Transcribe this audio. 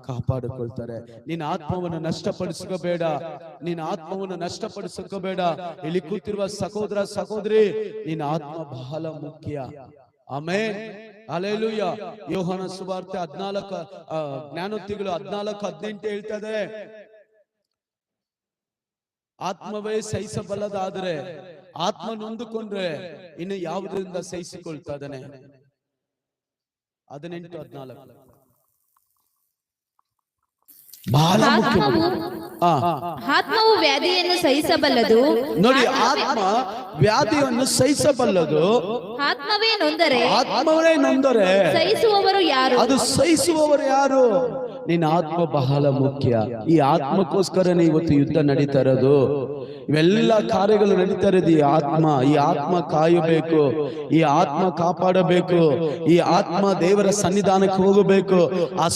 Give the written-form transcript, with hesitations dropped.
ಕಾಪಾಡಿಕೊಳ್ತಾರೆ. ನಿನ್ನ ಆತ್ಮವನ್ನು ನಷ್ಟಪಡಿಸಬೇಡ, ನಿನ್ನ ಆತ್ಮವನ್ನು ನಷ್ಟಪಡಿಸಬೇಡ. ಇಲ್ಲಿ ಕೂತಿರುವ ಸಹೋದರ ಸಹೋದರಿ, ನಿನ್ನ ಆತ್ಮ ಬಹಳ ಮುಖ್ಯ. Amen, hallelujah. ಯೋಹಾನ ಸುವಾರ್ತೆ 14 ಜ್ಞಾನೋಕ್ತಿಗಳು 14:18 ಹೇಳ್ತದೆ, ಆತ್ಮವೇ ಸಹಿಸಬಲ್ಲದಾದ್ರೆ, ಆತ್ಮ ನೊಂದುಕೊಂಡ್ರೆ ಇನ್ನು ಯಾವುದರಿಂದ ಸಹಿಸಿಕೊಳ್ತಾ ಇದ್ದಾನೆ? 18:14 ಬಹಳ ಮುಖ್ಯ. ಆತ್ಮವು ವ್ಯಾಧಿಯನ್ನು ಸಹಿಸಬಲ್ಲದು. ನೋಡಿ, ಆತ್ಮ ವ್ಯಾಧಿಯನ್ನು ಸಹಿಸಬಲ್ಲದು. ಆತ್ಮವೇ ನೊಂದರೆ ಸಹಿಸುವವರು ಯಾರು? ಅದು ಸಹಿಸುವವರು ಯಾರು? ನಿನ್ನ ಆತ್ಮ ಬಹಳ ಮುಖ್ಯ. ಈ ಆತ್ಮಕ್ಕೋಸ್ಕರನೇ ಇವತ್ತು ಯುದ್ಧ ನಡೀತಾ ಇರೋದು. ಇವೆಲ್ಲ ಕಾರ್ಯಗಳು ನಡೀತಾ ಇರೋದು ಈ ಆತ್ಮ. ಈ ಆತ್ಮ ಕಾಯಬೇಕು, ಈ ಆತ್ಮ ಕಾಪಾಡಬೇಕು, ಈ ಆತ್ಮ ದೇವರ ಸನ್ನಿಧಾನಕ್ಕೆ ಹೋಗಬೇಕು. ಆ